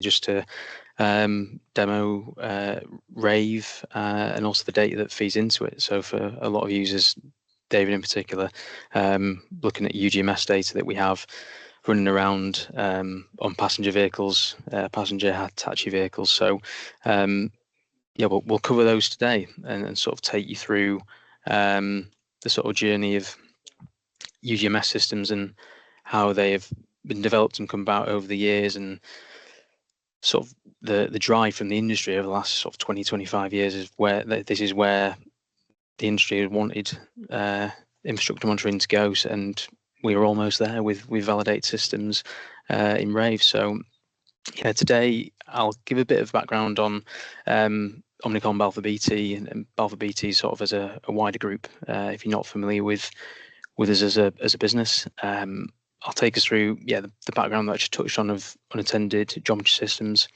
just to demo RAVE and also the data that feeds into it. So for a lot of users, David in particular, looking at UGMS data that we have running around on passenger vehicles, passenger Hitachi vehicles. So yeah, we'll cover those today and sort of take you through the sort of journey of UGMS systems and how they have been developed and come about over the years, and sort of the drive from the industry over the last sort of 20-25 years is where this is where the industry had wanted infrastructure monitoring to go, and we are almost there with validated systems in RAVE. So yeah, today I'll give a bit of background on Omnicom Balfour BT and Balfour BT sort of as a wider group. If you're not familiar with us as a business, I'll take us through the background that I just touched on of unattended geometry systems,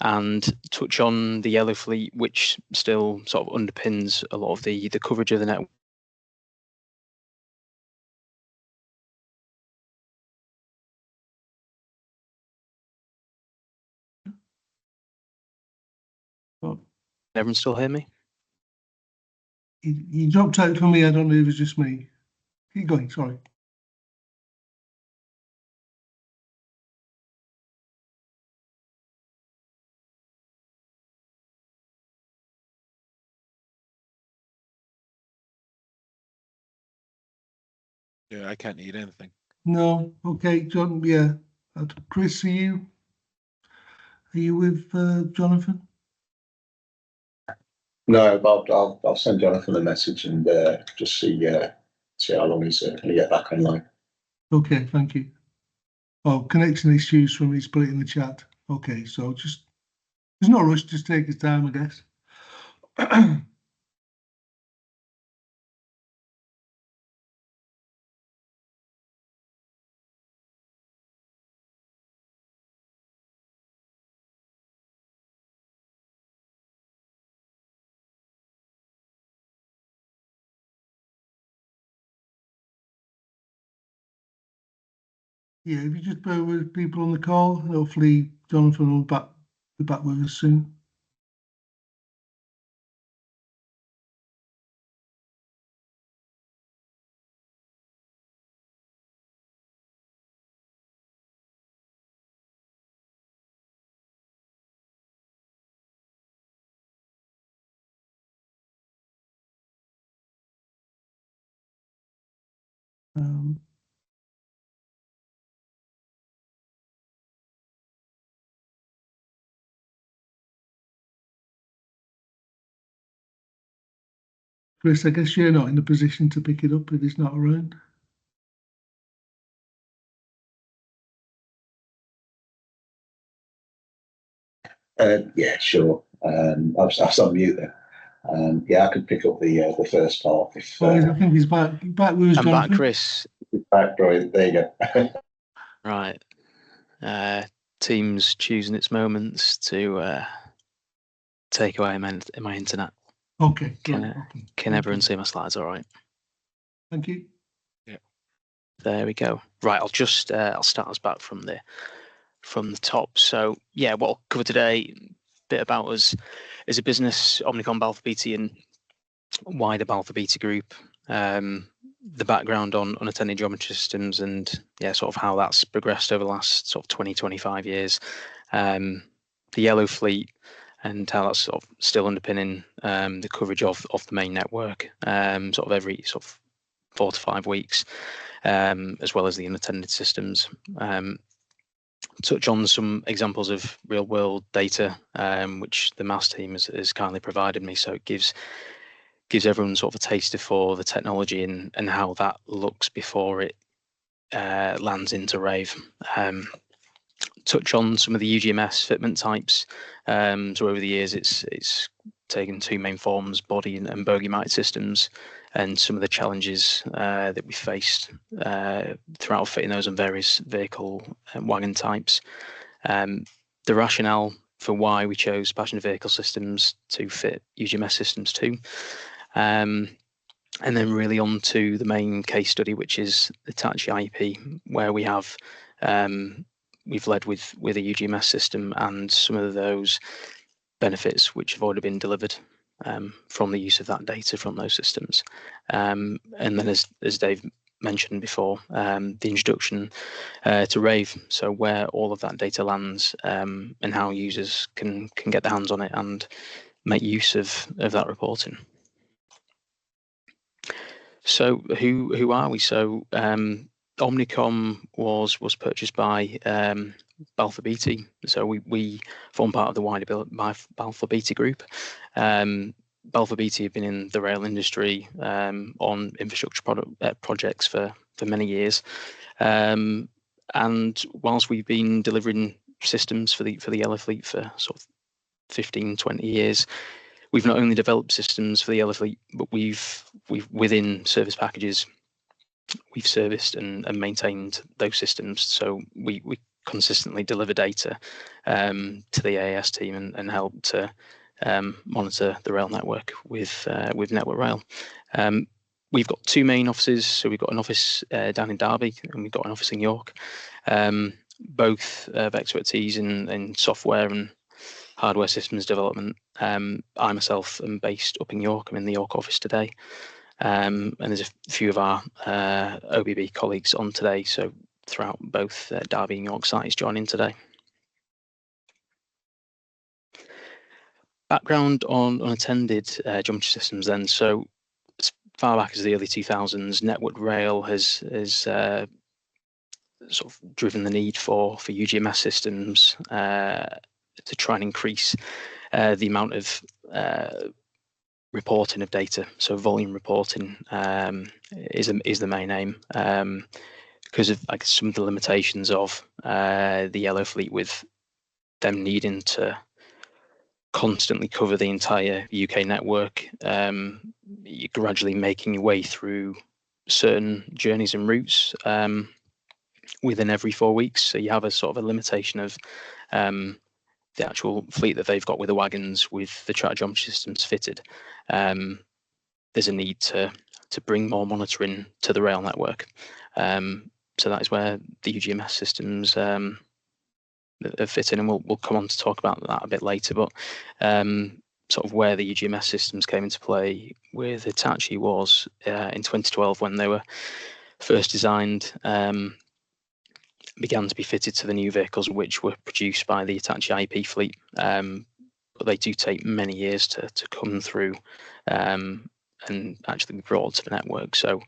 and touch on the yellow fleet, which still sort of underpins a lot of the coverage of the network. Can everyone still hear me? You dropped out for me. I don't know if it was just me. Keep going, sorry. Yeah, I can't eat anything. No, okay, John. Yeah, Chris, are you with Jonathan? No, Bob. I'll send Jonathan a message and just see how long he's going to get back online. Okay, thank you. Oh, connection issues from his put it in the chat. Okay, so just there's no rush. Just take his time, I guess. Yeah, if you just bear with people on the call, hopefully Jonathan will be back with us soon. Chris, I guess you're not in a position to pick it up if he's not around. Yeah, sure. I'll on mute then. Yeah, I could pick up the first part. If I think he's back. Back with us, I'm Jonathan. back, Chris. Back, brilliant. There you go. Right. Teams choosing its moments to take away my internet. Okay. Can everyone see my slides all right? Thank you. Yeah. There we go. Right, I'll start us back from the top. So yeah, what I'll cover today, a bit about us as a business, Omnicom Balfour BT and wider Balfour BT Group, the background on unattended geometry systems, and yeah, sort of how that's progressed over the last sort of 20-25 years. The yellow fleet and how that's sort of still underpinning the coverage of the main network, sort of every sort of 4 to 5 weeks, as well as the unattended systems. Touch on some examples of real world data, which the MAS team has kindly provided me, so it gives everyone sort of a taster for the technology and how that looks before it lands into RAVE. Touch on some of the UGMS fitment types. So over the years, it's taken 2 main forms, body and bogie mite systems, and some of the challenges that we faced throughout fitting those on various vehicle and wagon types. The rationale for why we chose passenger vehicle systems to fit UGMS systems too. And then really on to the main case study, which is the Hitachi IP, where we have we've led with a UGMS system and some of those benefits which have already been delivered from the use of that data from those systems. And then, as Dave mentioned before, the introduction to RAVE, so where all of that data lands and how users can get their hands on it and make use of that reporting. So who are we? So Omnicom was purchased by Balfour Beatty. So we form part of the wider Balfour Beatty group. Balfour Beatty have been in the rail industry on infrastructure projects for many years. And whilst we've been delivering systems for the yellow fleet for sort of 15, 20 years, we've not only developed systems for the yellow fleet, but we've within service packages, we've serviced and maintained those systems. So we consistently deliver data to the AAS team and help to monitor the rail network with Network Rail. We've got two main offices. So we've got an office down in Derby and we've got an office in York. Both of expertise in software and hardware systems development. I myself am based up in York. I'm in the York office today. And there's a few of our OBB colleagues on today. So throughout both Derby and York sites joining today. Background on unattended geometry systems then. So as far back as the early 2000s, Network Rail has sort of driven the need for UGMS systems to try and increase the amount of reporting of data. So volume reporting is the main aim because of some of the limitations of the yellow fleet, with them needing to constantly cover the entire UK network. You're gradually making your way through certain journeys and routes within every 4 weeks. So you have a sort of a limitation of the actual fleet that they've got with the wagons, with the track geometry systems fitted. There's a need to bring more monitoring to the rail network. So that is where the UGMS systems fit in, and we'll come on to talk about that a bit later. But sort of where the UGMS systems came into play with Hitachi was in 2012 when they were first designed, began to be fitted to the new vehicles which were produced by the Hitachi IP fleet. But they do take many years to come through and actually be brought to the network. So it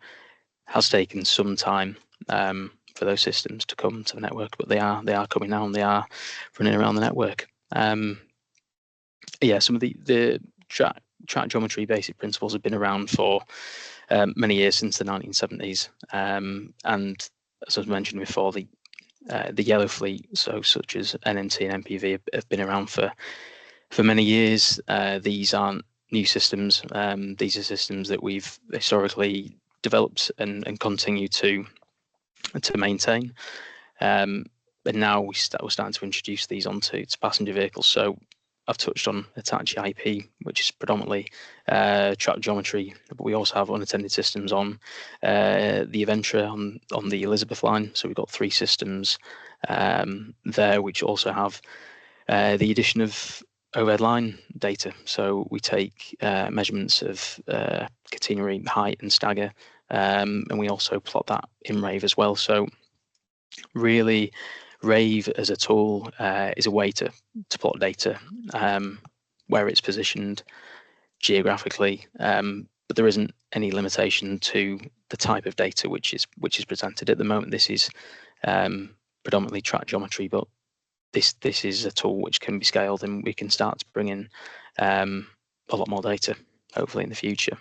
has taken some time for those systems to come to the network, but they are coming now and they are running around the network. Yeah, some of the track geometry basic principles have been around for many years, since the 1970s. And as I was mentioned before, the yellow fleet, so such as NNT and MPV, have been around for many years. These aren't new systems. These are systems that we've historically developed and continue to maintain. And now we're starting to introduce these onto passenger vehicles. So I've touched on Hitachi IP, which is predominantly track geometry, but we also have unattended systems on the Aventra on the Elizabeth line. So we've got 3 systems there, which also have the addition of overhead line data. So we take measurements of catenary height and stagger, and we also plot that in RAVE as well. So really, RAVE as a tool is a way to plot data where it's positioned geographically, but there isn't any limitation to the type of data which is presented at the moment. This is predominantly track geometry, but this is a tool which can be scaled, and we can start to bring in a lot more data, hopefully in the future.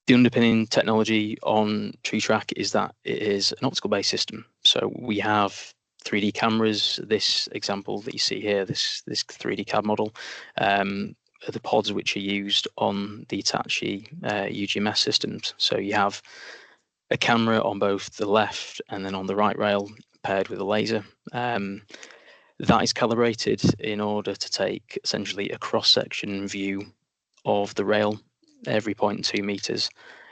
The underpinning technology on TreeTrack is that it is an optical based system. So we have 3D cameras. This example that you see here, this 3D CAD model, are the pods which are used on the Hitachi UGMS systems. So you have a camera on both the left and then on the right rail, paired with a laser. That is calibrated in order to take essentially a cross-section view of the rail every 0.2 meters.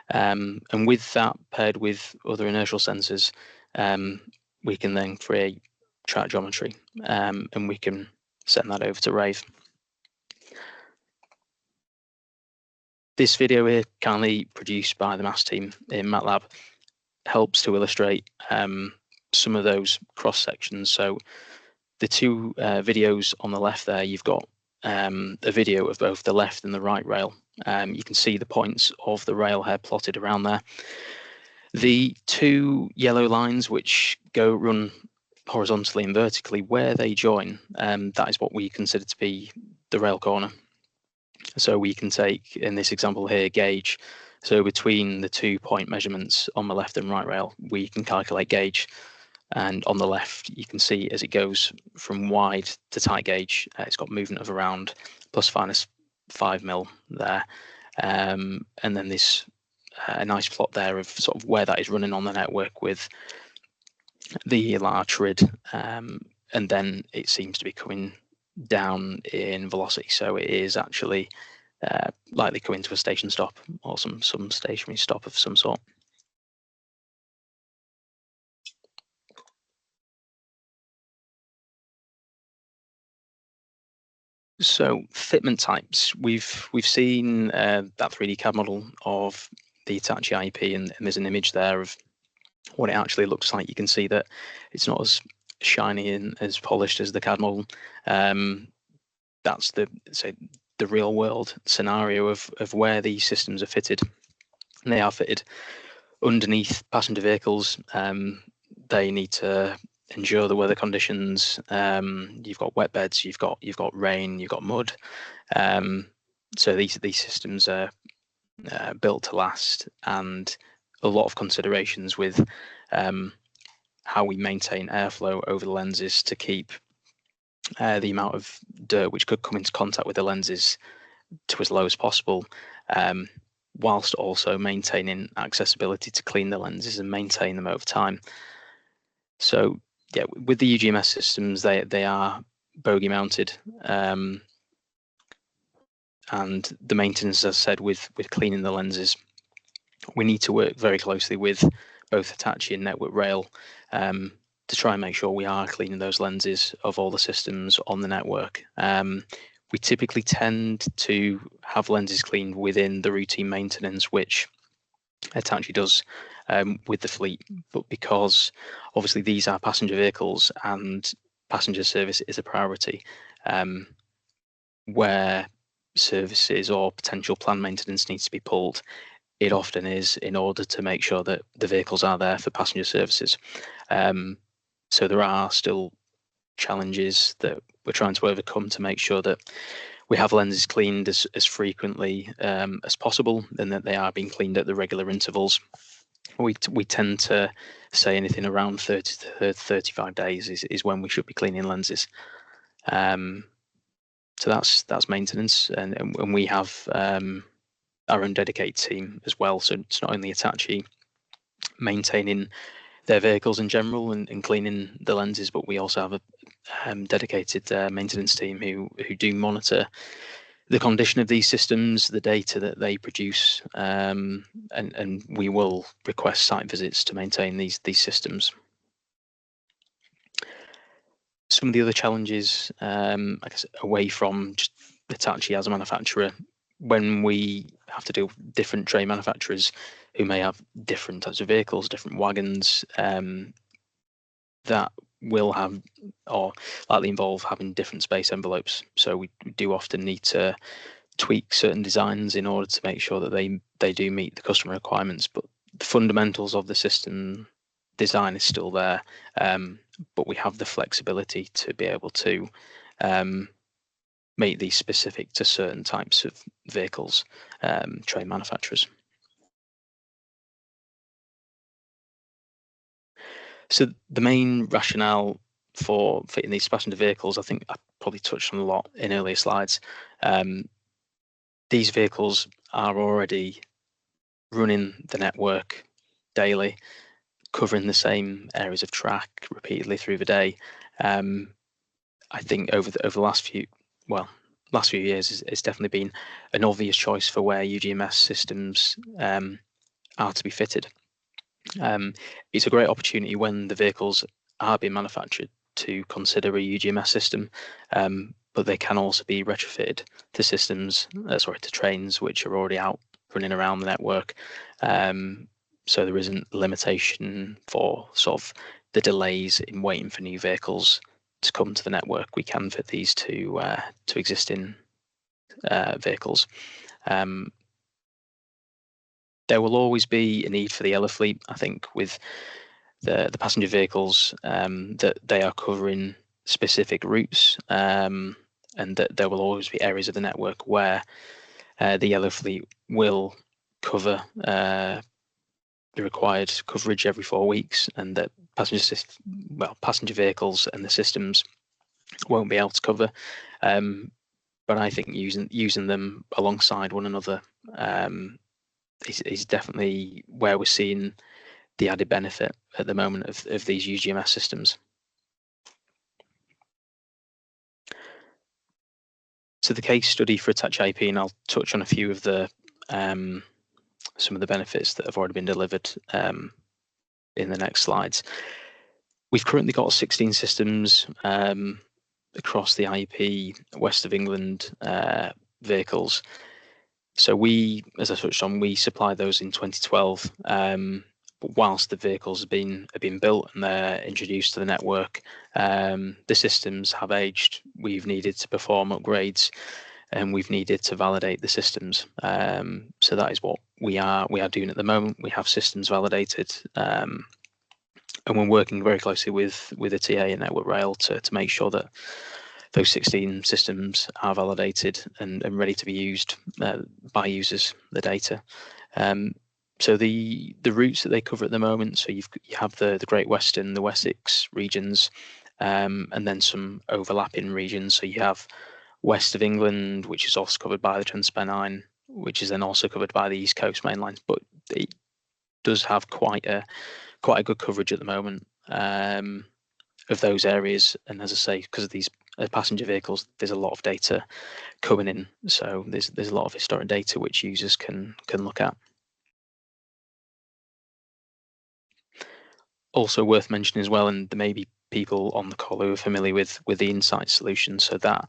And with that, paired with other inertial sensors, we can then create track geometry, and we can send that over to RAVE. This video here, kindly produced by the maths team in MATLAB, helps to illustrate some of those cross sections. So the two videos on the left there, you've got a video of both the left and the right rail. You can see the points of the rail here plotted around there. The two yellow lines which run horizontally and vertically, where they join, that is what we consider to be the rail corner. So we can take, in this example here, gauge. So between the 2 point measurements on the left and right rail, we can calculate gauge. And on the left, you can see as it goes from wide to tight gauge, it's got movement of around ±5 mil there. And then this a nice plot there of sort of where that is running on the network with the large RID, and then it seems to be coming down in velocity. So it is actually likely coming to a station stop or some stationary stop of some sort. So fitment types, we've seen that 3D CAD model of the Hitachi IEP, and there's an image there of what it actually looks like. You can see that it's not as shiny and as polished as the CAD model. That's the real world scenario of where these systems are fitted. And they are fitted underneath passenger vehicles. They need to endure the weather conditions. You've got wet beds, you've got rain, you've got mud. So these systems are built to last, and a lot of considerations with how we maintain airflow over the lenses to keep the amount of dirt which could come into contact with the lenses to as low as possible, whilst also maintaining accessibility to clean the lenses and maintain them over time. So yeah, with the UGMS systems, they are bogey mounted, and the maintenance, as I said, with cleaning the lenses, we need to work very closely with both Hitachi and Network Rail to try and make sure we are cleaning those lenses of all the systems on the network. We typically tend to have lenses cleaned within the routine maintenance, which Hitachi does with the fleet, but because obviously these are passenger vehicles and passenger service is a priority, where services or potential planned maintenance needs to be pulled, it often is in order to make sure that the vehicles are there for passenger services. So there are still challenges that we're trying to overcome to make sure that we have lenses cleaned as frequently as possible, and that they are being cleaned at the regular intervals. We tend to say anything around 30 to 35 days is when we should be cleaning lenses. So that's maintenance, and we have our own dedicated team as well. So it's not only Hitachi maintaining their vehicles in general and cleaning the lenses, but we also have a dedicated maintenance team who do monitor the condition of these systems, the data that they produce, and we will request site visits to maintain these systems. Some of the other challenges, I guess, away from just Hitachi as a manufacturer, when we have to deal with different train manufacturers who may have different types of vehicles, different wagons, that will have or likely involve having different space envelopes. So we do often need to tweak certain designs in order to make sure that they do meet the customer requirements, but the fundamentals of the system design is still there, but we have the flexibility to be able to make these specific to certain types of vehicles, train manufacturers. So the main rationale for fitting these passenger vehicles, I think I probably touched on a lot in earlier slides. These vehicles are already running the network daily, covering the same areas of track repeatedly through the day. I think over the last few years, it's definitely been an obvious choice for where UGMS systems are to be fitted. It's a great opportunity when the vehicles are being manufactured to consider a UGMS system, but they can also be retrofitted to systems, to trains which are already out running around the network. So there isn't a limitation for sort of the delays in waiting for new vehicles to come to the network. We can fit these to existing vehicles. There will always be a need for the yellow fleet, I think, with the passenger vehicles, that they are covering specific routes, and that there will always be areas of the network where the yellow fleet will cover the required coverage every 4 weeks, and that passenger vehicles and the systems won't be able to cover. But I think using them alongside one another is definitely where we're seeing the added benefit at the moment of these UGMS systems. So the case study for Hitachi IP, and I'll touch on a few of the some of the benefits that have already been delivered in the next slides. We've currently got 16 systems across the IP West of England vehicles. So we, as I touched on, we supplied those in 2012. But whilst the vehicles have been built and they're introduced to the network, the systems have aged. We've needed to perform upgrades, and we've needed to validate the systems. So that is what we are doing at the moment. We have systems validated, and we're working very closely with the TA and Network Rail to make sure that those 16 systems are validated and ready to be used by users, the data. So the routes that they cover at the moment, so you have the Great Western, the Wessex regions, and then some overlapping regions. So you have West of England, which is also covered by the Transpennine, which is then also covered by the East Coast main lines, but it does have quite a good coverage at the moment of those areas. And as I say, because of these passenger vehicles, there's a lot of data coming in, so there's a lot of historic data which users can look at. Also worth mentioning as well, and there may be people on the call who are familiar with the Insight solution, so that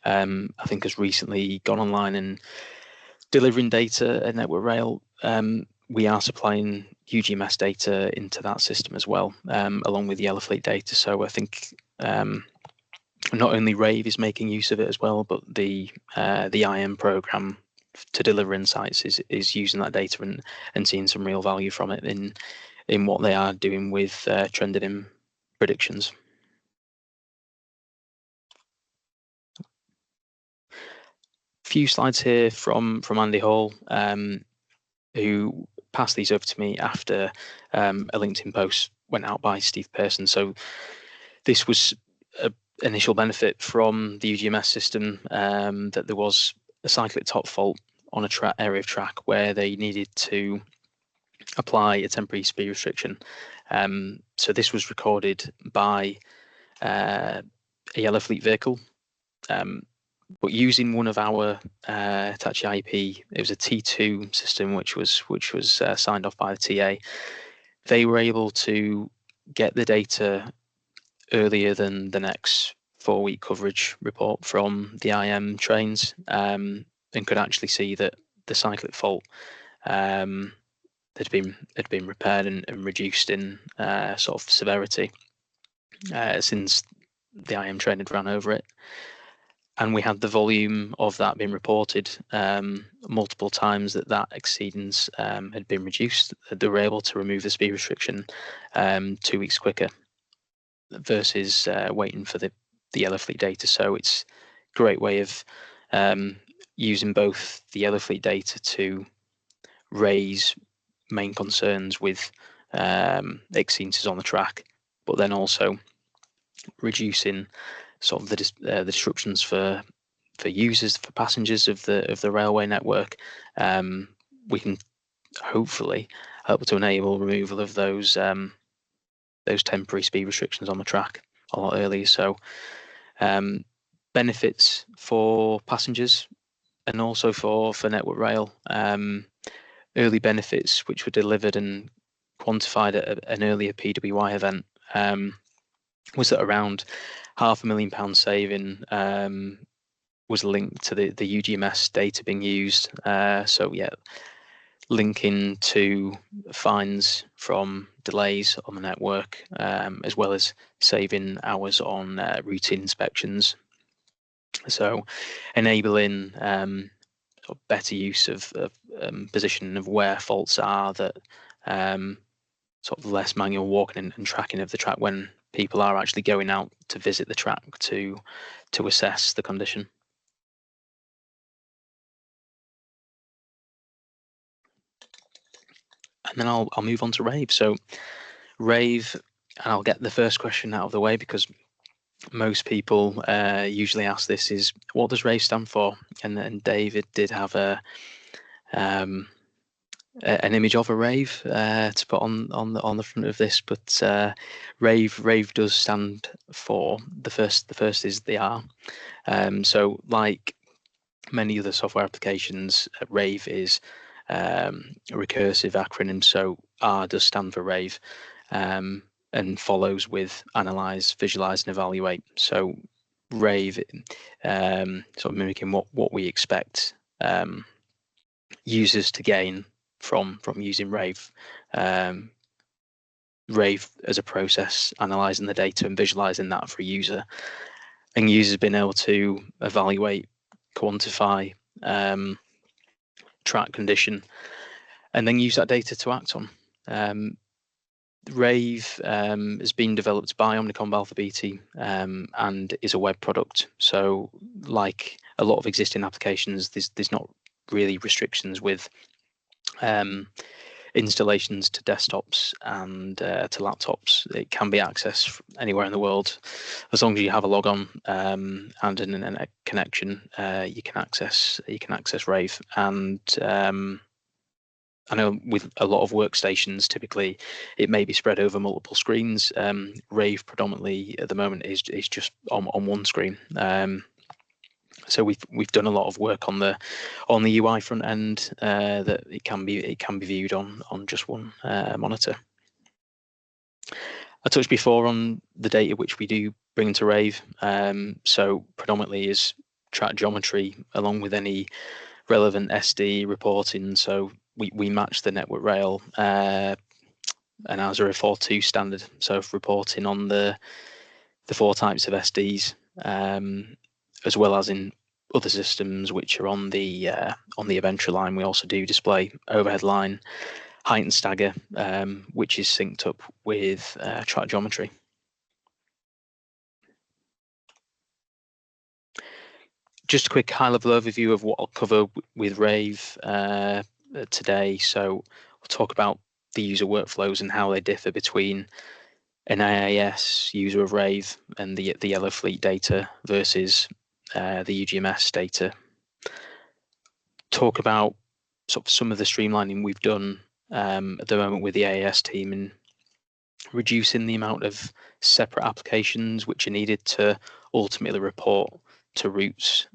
I think has recently gone online and delivering data at Network Rail. We are supplying UGMS data into that system as well, along with Yellow Fleet data. So I think not only RAVE is making use of it as well, but the IM program to deliver insights is using that data and seeing some real value from it in what they are doing with trending in predictions. Few slides here from Andy Hall, who passed these over to me after a LinkedIn post went out by Steve Pearson. So this was an initial benefit from the UGMS system, that there was a cyclic top fault on a area of track where they needed to apply a temporary speed restriction. So this was recorded by a Yellow Fleet vehicle, but using one of our Hitachi IP. It was a T2 system which was signed off by the TA. They were able to get the data earlier than the next 4-week coverage report from the IM trains, and could actually see that the cyclic fault had been repaired and reduced in sort of severity since the IM train had ran over it. And we had the volume of that being reported multiple times that exceedance had been reduced. They were able to remove the speed restriction 2 weeks quicker versus waiting for the Yellow Fleet data. So it's a great way of using both the Yellow Fleet data to raise main concerns with exceedances on the track, but then also reducing sort of the disruptions for users, for passengers of the railway network. We can hopefully help to enable removal of those temporary speed restrictions on the track a lot earlier. So benefits for passengers and also for Network Rail. Early benefits which were delivered and quantified at an earlier PWI event. was that around £500,000 saving was linked to the UGMS data being used. So yeah, linking to fines from delays on the network, as well as saving hours on routine inspections. So enabling sort of better use of position of where faults are, that sort of less manual walking and tracking of the track when people are actually going out to visit the track to assess the condition. And then I'll move on to RAVE. So RAVE, and I'll get the first question out of the way because most people usually ask this, is what does RAVE stand for? And then David did have an image of a rave to put on the front of this, but RAVE does stand for the first is the R. So like many other software applications, RAVE is a recursive acronym. So R does stand for RAVE, and follows with analyze, visualize, and evaluate. So RAVE, sort of mimicking what we expect users to gain from using RAVE. RAVE as a process, analyzing the data and visualizing that for a user, and users being able to evaluate, quantify track condition, and then use that data to act on. RAVE has been developed by Omnicom Balfour Beatty and is a web product. So like a lot of existing applications, there's not really restrictions with installations to desktops and to laptops. It can be accessed anywhere in the world as long as you have a logon and an internet connection. You can access RAVE, and I know with a lot of workstations, typically it may be spread over multiple screens. RAVE predominantly at the moment is just on one screen. So we've done a lot of work on the UI front end that it can be viewed on just one monitor. I touched before on the data which we do bring into RAVE. So predominantly is track geometry along with any relevant SD reporting. So we match the network rail and as a 4.2 standard. So for reporting on the 4 types of SDs, as well as in other systems which are on the Adventure line, we also do display overhead line, height and stagger, which is synced up with track geometry. Just a quick high-level overview of what I'll cover with RAVE today. So we'll talk about the user workflows and how they differ between an IAS user of RAVE and the yellow fleet data versus the UGMS data. Talk about sort of some of the streamlining we've done at the moment with the AAS team and reducing the amount of separate applications which are needed to ultimately report to routes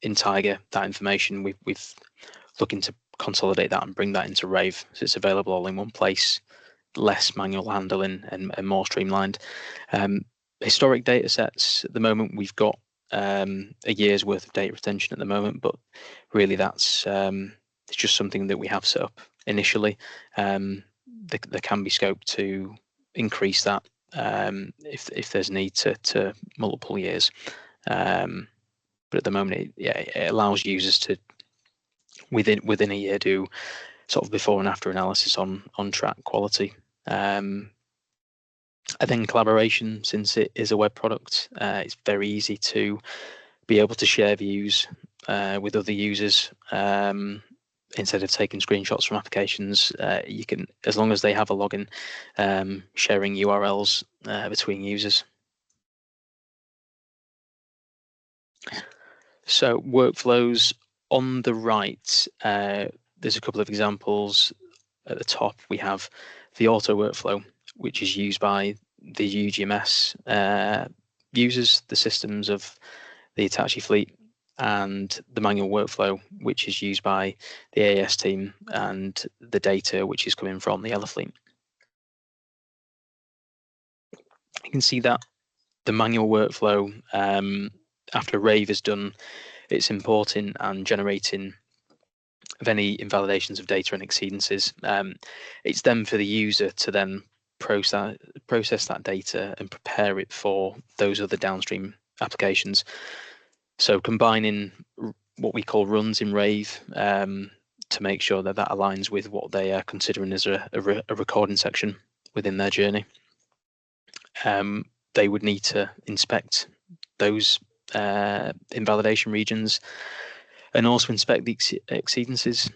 in Tiger. That information we've looking to consolidate that and bring that into RAVE so it's available all in one place, less manual handling and more streamlined. Historic data sets at the moment, we've got a year's worth of data retention at the moment, but really that's it's just something that we have set up initially. There can be scope to increase that if there's need to multiple years. But at the moment, it allows users to within a year do sort of before and after analysis on track quality. And then collaboration, since it is a web product, it's very easy to be able to share views with other users. Instead of taking screenshots from applications, you can, as long as they have a login, sharing URLs between users. So workflows on the right, there's a couple of examples. At the top, we have the auto workflow, which is used by the UGMS users, the systems of the Hitachi fleet, and the manual workflow, which is used by the AAS team, and the data which is coming from the Yellow fleet. you can see that the manual workflow after RAVE is done, it's importing and generating of any invalidations of data and exceedances. It's then for the user to then process that data and prepare it for those other downstream applications. So combining what we call runs in RAVE to make sure that that aligns with what they are considering as a recording section within their journey. They would need to inspect those invalidation regions and also inspect the exceedances,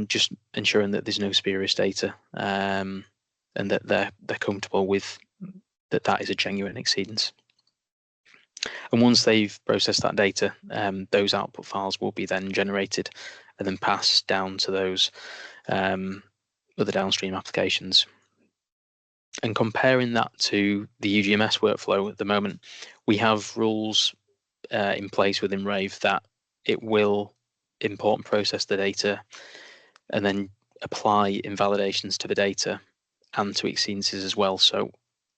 just ensuring that there's no spurious data and that they're comfortable with that is a genuine exceedance. And once they've processed that data, those output files will be then generated and then passed down to those other downstream applications. And comparing that to the UGMS workflow at the moment, we have rules in place within RAVE that it will import and process the data and then apply invalidations to the data and to exceedances as well. So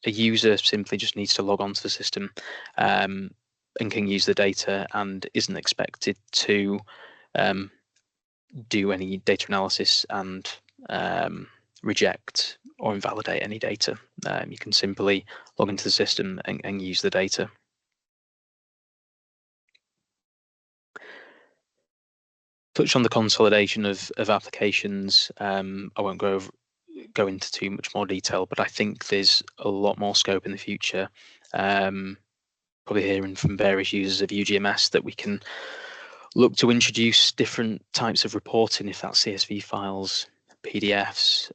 a user simply just needs to log onto the system and can use the data and isn't expected to do any data analysis and reject or invalidate any data. You can simply log into the system and use the data. Touch on the consolidation of applications. I won't go into too much more detail, but I think there's a lot more scope in the future. Probably hearing from various users of UGMS that we can look to introduce different types of reporting, if that's CSV files, PDFs,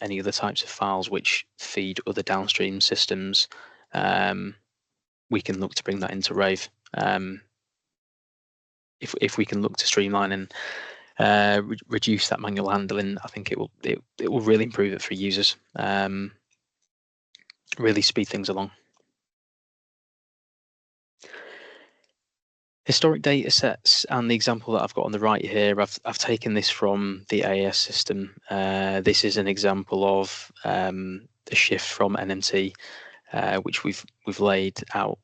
any other types of files which feed other downstream systems. We can look to bring that into RAVE. If we can look to streamline and reduce that manual handling, I think it will really improve it for users. Really speed things along. Historic data sets, and the example that I've got on the right here, I've taken this from the AAS system. This is an example of a shift from NMT, which we've laid out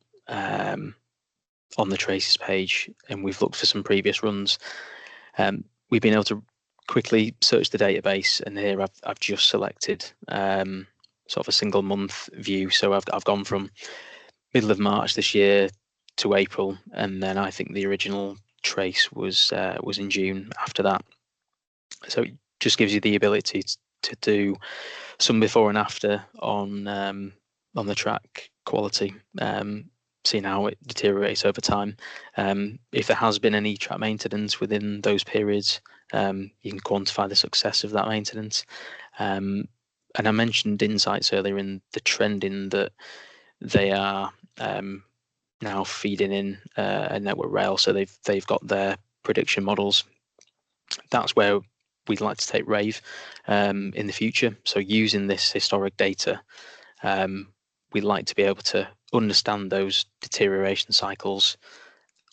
on the traces page, and we've looked for some previous runs. We've been able to quickly search the database, and here I've just selected sort of a single month view. So I've gone from middle of March this year to April, and then I think the original trace was in June after that. So it just gives you the ability to do some before and after on the track quality, seeing how it deteriorates over time. If there has been any track maintenance within those periods, you can quantify the success of that maintenance. And I mentioned insights earlier in the trending that they are now feeding in a network rail, so they've got their prediction models. That's where we'd like to take RAVE in the future. So using this historic data, we'd like to be able to understand those deterioration cycles,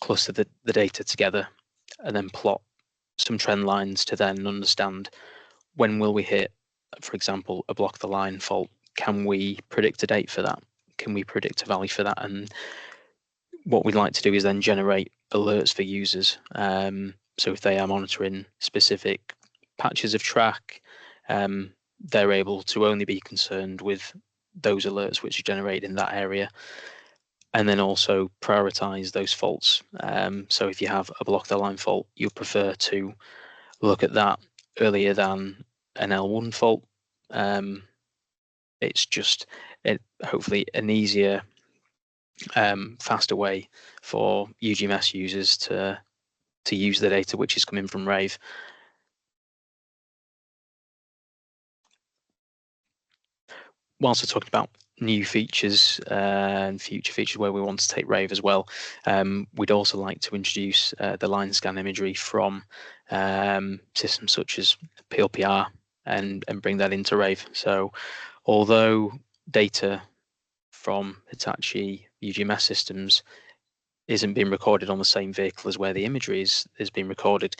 cluster the data together, and then plot some trend lines to then understand when will we hit, for example, a block the line fault. Can we predict a date for that? Can we predict a value for that? And what we'd like to do is then generate alerts for users. So if they are monitoring specific patches of track, they're able to only be concerned with those alerts which are generated in that area, and then also prioritize those faults. So if you have a block the line fault, you prefer to look at that earlier than an L1 fault. It's just hopefully an easier, faster way for UGMS users to use the data which is coming from RAVE. Whilst we're talking about new features and future features where we want to take RAVE as well, we'd also like to introduce the line scan imagery from systems such as PLPR and bring that into RAVE. So although data from Hitachi UGMS systems isn't being recorded on the same vehicle as where the imagery is being recorded,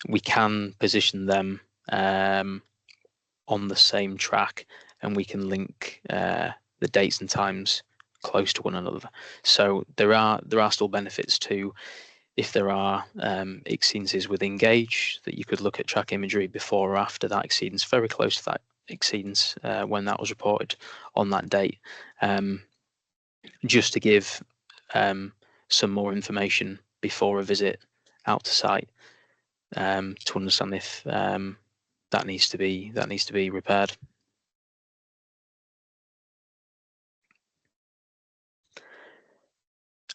we can position them on the same track, and we can link the dates and times close to one another. So there are still benefits to, if there are exceedances within gauge, that you could look at track imagery before or after that exceedance, very close to that exceedance when that was reported on that date, just to give some more information before a visit out to site, to understand if that needs to be repaired.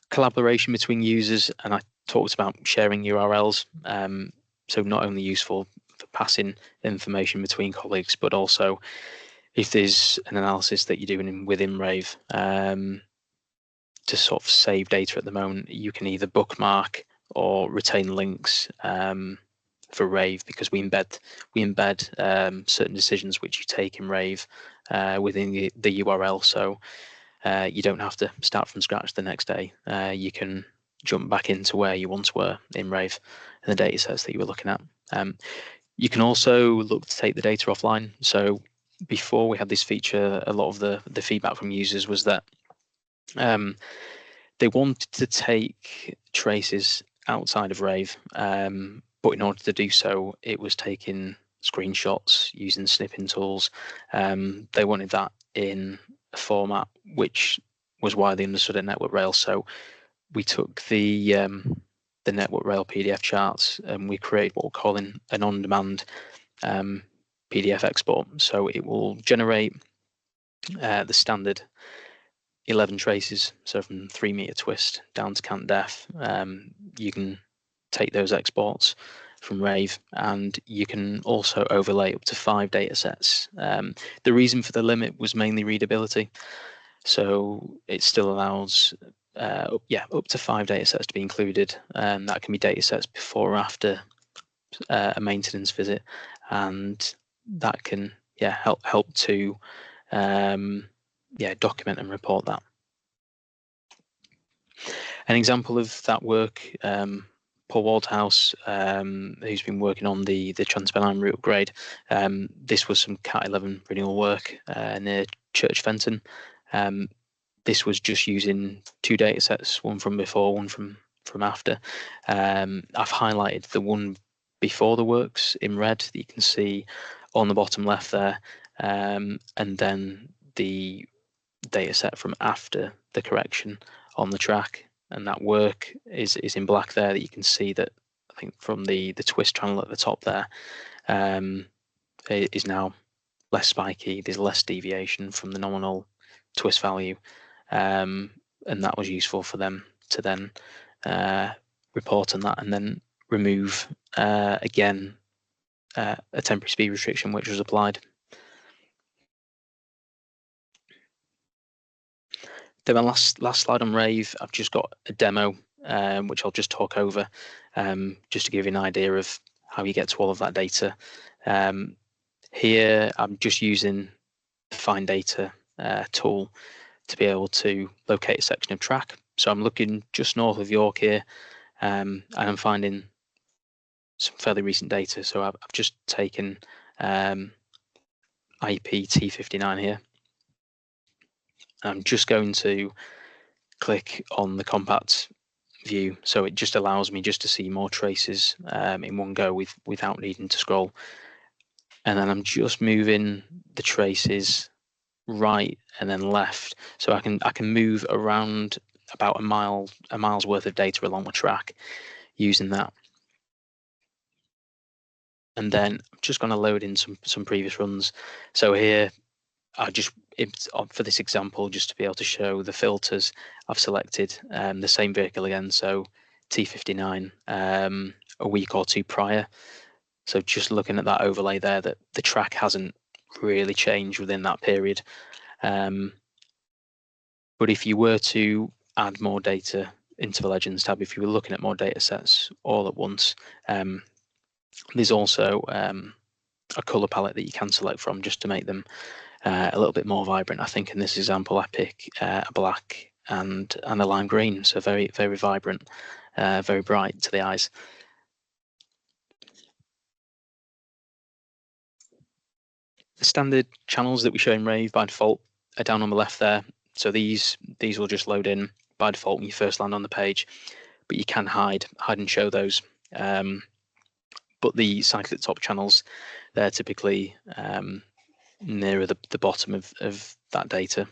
Collaboration between users, and I talked about sharing URLs, so not only useful for passing information between colleagues, but also if there's an analysis that you're doing within RAVE to sort of save data at the moment, you can either bookmark or retain links for RAVE, because we embed certain decisions which you take in RAVE within the URL, so you don't have to start from scratch the next day. You can jump back into where you once were in RAVE and the data sets that you were looking at. You can also look to take the data offline. So before we had this feature, a lot of the feedback from users was that they wanted to take traces outside of RAVE, but in order to do so, it was taking screenshots using snipping tools. They wanted that in a format which was widely understood at Network Rail. So we took the Network Rail PDF charts and we created what we're calling an on-demand PDF export. So it will generate the standard 11 traces, so from 3 meter twist down to cant depth. You can take those exports from RAVE, and you can also overlay up to 5 data sets. The reason for the limit was mainly readability, so it still allows up to 5 data sets to be included, and that can be data sets before or after a maintenance visit, and that can help to document and report that. An example of that work, Paul Waldhouse, who's been working on the Transpennine route upgrade. This was some Cat 11 renewal work near Church Fenton. This was just using 2 data sets, one from before, one from after. I've highlighted the one before the works in red that you can see on the bottom left there, and then the data set from after the correction on the track, and that work is in black there, that you can see that I think from the twist channel at the top there is now less spiky. There's less deviation from the nominal twist value, and that was useful for them to then report on that and then remove again a temporary speed restriction which was applied. Then my last slide on RAVE, I've just got a demo which I'll just talk over, just to give you an idea of how you get to all of that data. Here I'm just using the Find Data tool to be able to locate a section of track. So I'm looking just north of York here, and I'm finding some fairly recent data. So I've just taken IP T59 here. I'm just going to click on the compact view, so it just allows me just to see more traces in one go without needing to scroll. And then I'm just moving the traces right and then left, so I can move around about a mile's worth of data along the track using that. And then I'm just going to load in some previous runs. So here for this example, just to be able to show the filters, I've selected the same vehicle again, so T59 a week or 2 prior. So just looking at that overlay there, that the track hasn't really changed within that period. But if you were to add more data into the Legends tab, if you were looking at more data sets all at once, there's also a color palette that you can select from just to make them a little bit more vibrant. I think in this example I pick a black and a lime green, so very, very vibrant, very bright to the eyes. The standard channels that we show in RAVE by default are down on the left there. So these will just load in by default when you first land on the page, but you can hide and show those. But the cycle at top channels, they're typically nearer the bottom of that data.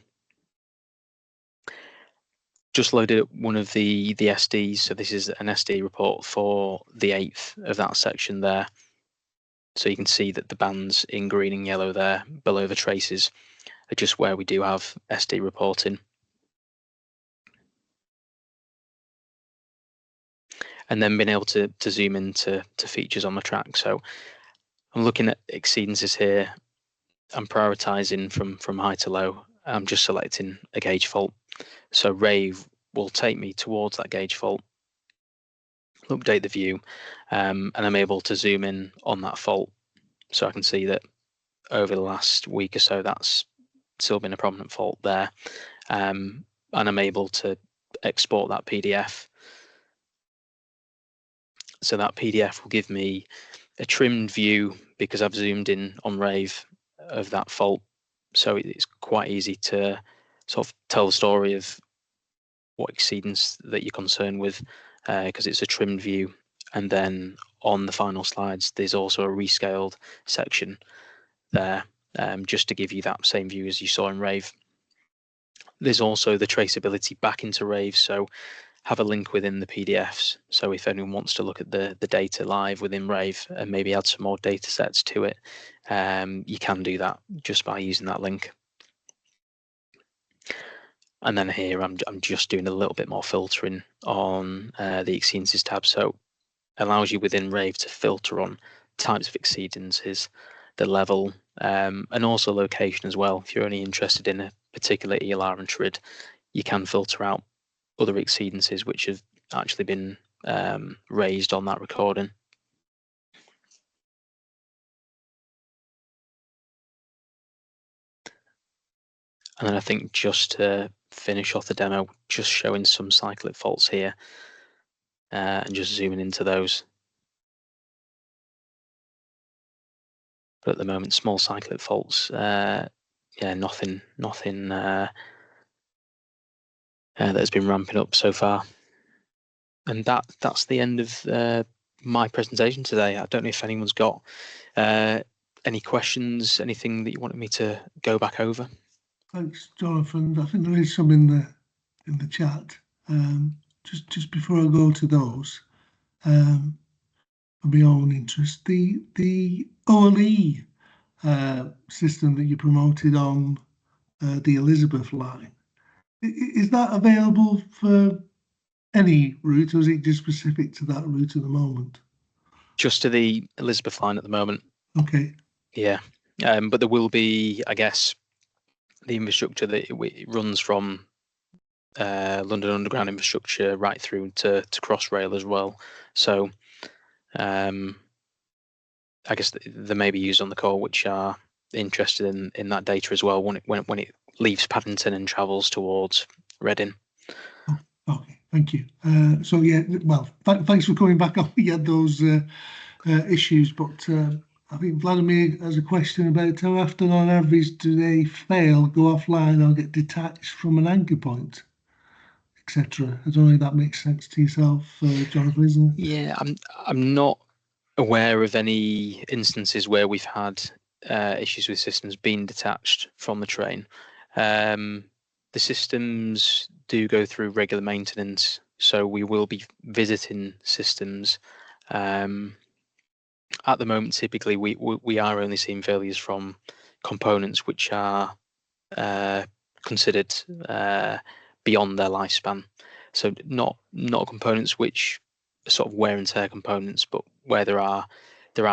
Just loaded up one of the SDs. So this is an SD report for the 8th of that section there. So you can see that the bands in green and yellow there below the traces are just where we do have SD reporting. And then being able to zoom into features on the track. So I'm looking at exceedances here. I'm prioritizing from high to low. I'm just selecting a gauge fault. So RAVE will take me towards that gauge fault, update the view, and I'm able to zoom in on that fault. So I can see that over the last week or so, that's still been a prominent fault there. And I'm able to export that PDF. So that PDF will give me a trimmed view because I've zoomed in on RAVE of that fault. So it's quite easy to sort of tell the story of what exceedance that you're concerned with because it's a trimmed view. And then on the final slides, there's also a rescaled section there just to give you that same view as you saw in RAVE. There's also the traceability back into RAVE. So have a link within the PDFs. So if anyone wants to look at the data live within RAVE and maybe add some more data sets to it, you can do that just by using that link. And then here I'm just doing a little bit more filtering on the exceedances tab. So it allows you within RAVE to filter on types of exceedances, the level, and also location as well. If you're only interested in a particular ELR and TRID, you can filter out other exceedances which have actually been raised on that recording. And then I think just to finish off the demo, just showing some cyclic faults here and just zooming into those. But at the moment, small cyclic faults, yeah, nothing that has been ramping up so far. And that's the end of my presentation today. I don't know if anyone's got any questions, anything that you wanted me to go back over. Thanks, Jonathan. I think there is some in the chat. Just before I go to those, for my own interest, the OLE system that you promoted on the Elizabeth line, is that available for any route, or is it just specific to that route at the moment? Just to the Elizabeth line at the moment. Okay. Yeah, but there will be, I guess, the infrastructure that it runs from London Underground infrastructure right through to Crossrail as well. So I guess they may be used on the call which are interested in that data as well when it leaves Paddington and travels towards Reading. Oh, okay, thank you. So yeah, well, thanks for coming back on. We had those issues, but I think Vladimir has a question about how often on average do they fail, go offline, or get detached from an anchor point, etc. I don't know if that makes sense to yourself, Jonathan, isn't it? Yeah, I'm not aware of any instances where we've had issues with systems being detached from the train. The systems do go through regular maintenance, so we will be visiting systems. At the moment, typically we are only seeing failures from components which are considered beyond their lifespan. So not components which are sort of wear and tear components, but where there are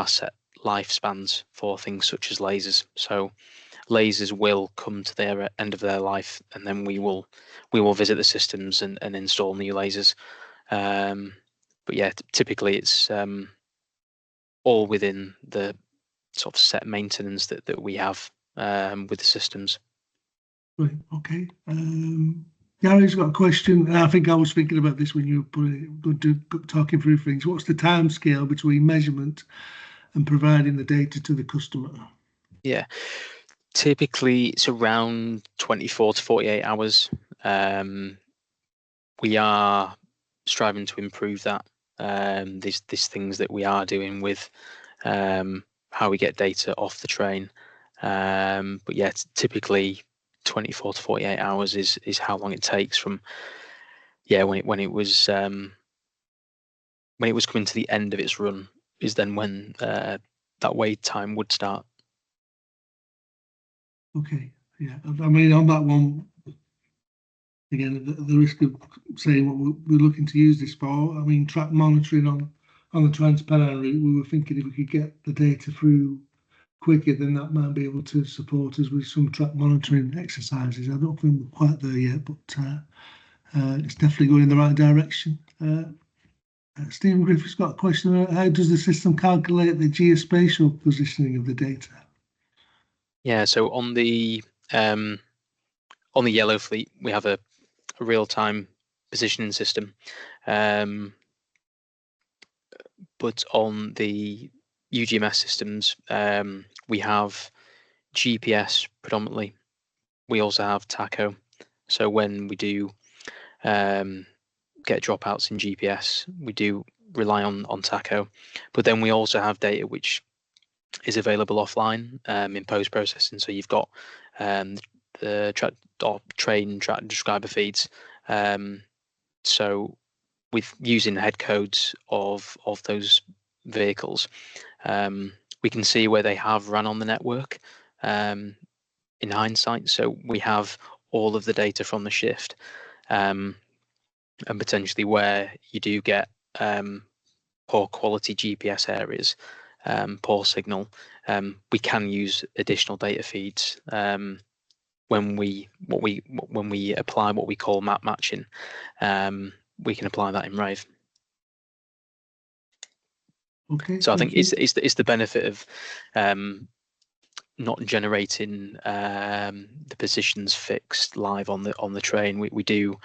set lifespans for things such as lasers. So lasers will come to their end of their life, and then we will visit the systems and install new lasers. But yeah, typically it's all within the sort of set maintenance that we have with the systems. Right, okay. Gary's got a question, and I think I was thinking about this when you were talking through things. What's the time scale between measurement and providing the data to the customer? Yeah, Typically, it's around 24 to 48 hours. We are striving to improve that. There's things that we are doing with how we get data off the train. But yeah, typically 24 to 48 hours is how long it takes from when it was coming to the end of its run is then when that wait time would start. Okay, yeah. I mean, on that one, again, the risk of saying what we're looking to use this for. I mean, track monitoring on the Trans-Pennine route. We were thinking if we could get the data through quicker, then that might be able to support us with some track monitoring exercises. I don't think we're quite there yet, but it's definitely going in the right direction. Stephen Griffith's got a question. How does the system calculate the geospatial positioning of the data? Yeah, so on the yellow fleet, we have a real-time positioning system, but on the UGMS systems, we have GPS predominantly. We also have TACO. So when we do get dropouts in GPS, we do rely on TACO. But then we also have data which is available offline in post-processing. So you've got the train track describer feeds. So with using head codes of those vehicles, we can see where they have run on the network in hindsight. So we have all of the data from the shift, and potentially where you do get poor quality GPS areas, poor signal, we can use additional data feeds when we apply what we call map matching. We can apply that in RAVE. Okay. So I think it's the benefit of not generating the positions fixed live on the train. We do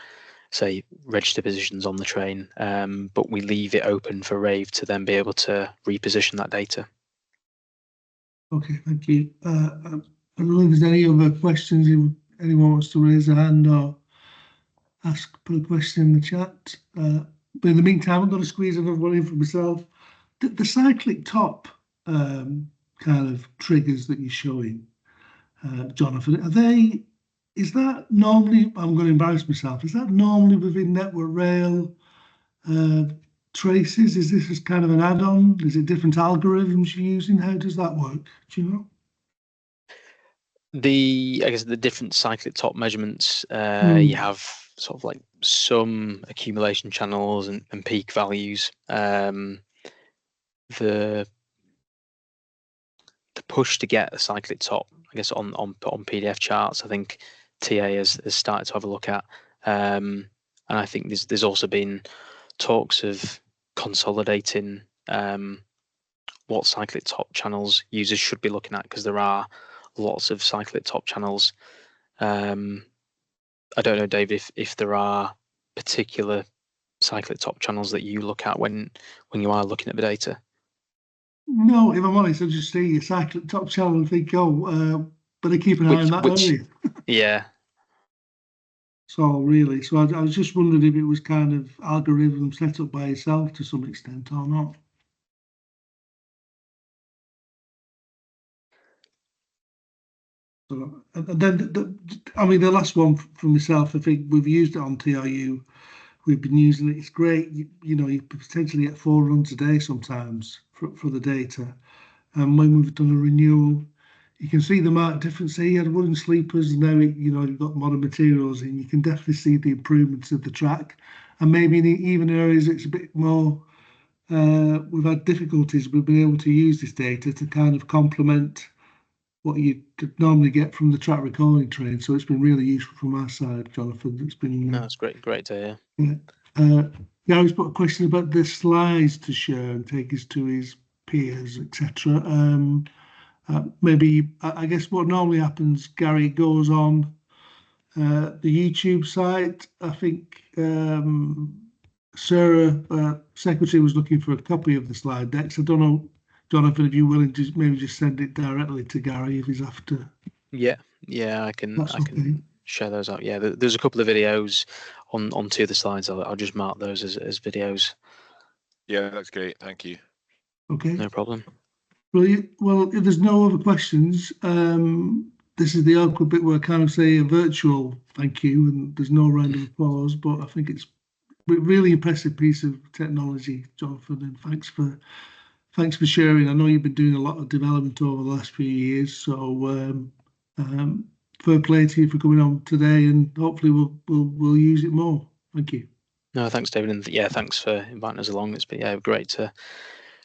say register positions on the train, but we leave it open for RAVE to then be able to reposition that data. Okay, thank you. I don't know if there's any other questions. If anyone wants to raise a hand or put a question in the chat. But in the meantime, I'm going to squeeze another one in for myself. The cyclic top kind of triggers that you're showing, Jonathon, is that normally, I'm going to embarrass myself, is that normally within Network Rail traces? Is this as kind of an add-on? Is it different algorithms you're using? How does that work? Do you know? I guess the different cyclic top measurements, you have sort of like some accumulation channels and peak values. The push to get a cyclic top, I guess on PDF charts, I think TA has started to have a look at, and I think there's also been talks of consolidating what cyclic top channels users should be looking at, because there are lots of cyclic top channels. I don't know, Dave, if there are particular cyclic top channels that you look at when you are looking at the data. No, if I'm honest, I just see a cyclic top channel and think, but I keep an eye on that area. Yeah. So really, so I was just wondering if it was kind of algorithm set up by itself to some extent or not. So, and then, I mean, the last one for myself, I think we've used it on TRU. We've been using it. It's great. You know, you potentially get 4 runs a day sometimes for the data. And when we've done a renewal, you can see the marked difference here. You had wooden sleepers, and now you've got modern materials, and you can definitely see the improvements of the track. And maybe in even areas it's a bit more, we've had difficulties. We've been able to use this data to kind of complement what you could normally get from the track recording train. So it's been really useful from our side, Jonathon. It's been That's great to hear. Yeah. Gary's put a question about the slides to share and take us to his peers, etc. Maybe I guess what normally happens, Gary, goes on the YouTube site. I think Sarah, secretary, was looking for a copy of the slide decks. I don't know, Jonathon, if you're willing to maybe just send it directly to Gary if he's after Yeah, I can Okay. share those out. Yeah, there's a couple of videos on two of the slides. I'll just mark those as videos. Yeah, that's great. Thank you. Okay. No problem. Brilliant. Well, if there's no other questions, this is the awkward bit where I kind of say a virtual thank you, and there's no round of applause, but I think it's a really impressive piece of technology, Jonathan, and thanks for sharing. I know you've been doing a lot of development over the last few years, so fair play to you for coming on today, and hopefully we'll use it more. Thank you. No, thanks, David, and yeah, thanks for inviting us along. It's been great to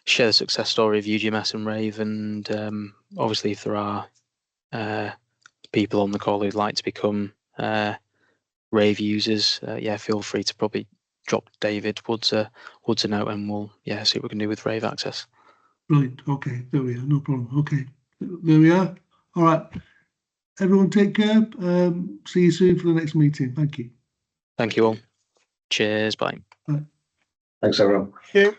share the success story of UGMS and RAVE, and obviously if there are people on the call who'd like to become RAVE users, feel free to probably drop David Woods a note, and we'll see what we can do with RAVE access. Brilliant. Okay, there we are. No problem. Okay, there we are. All right. Everyone take care. See you soon for the next meeting. Thank you. Thank you all. Cheers. Bye. Bye. Thanks, everyone. Yeah.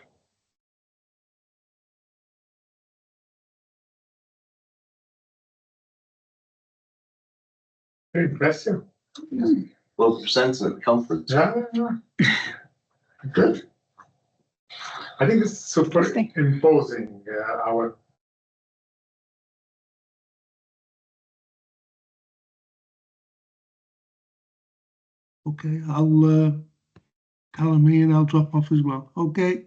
Very impressive. Well presented at the conference. Yeah. Good. I think it's super imposing. Our Okay, I'll Callum here and I'll drop off as well. Okay.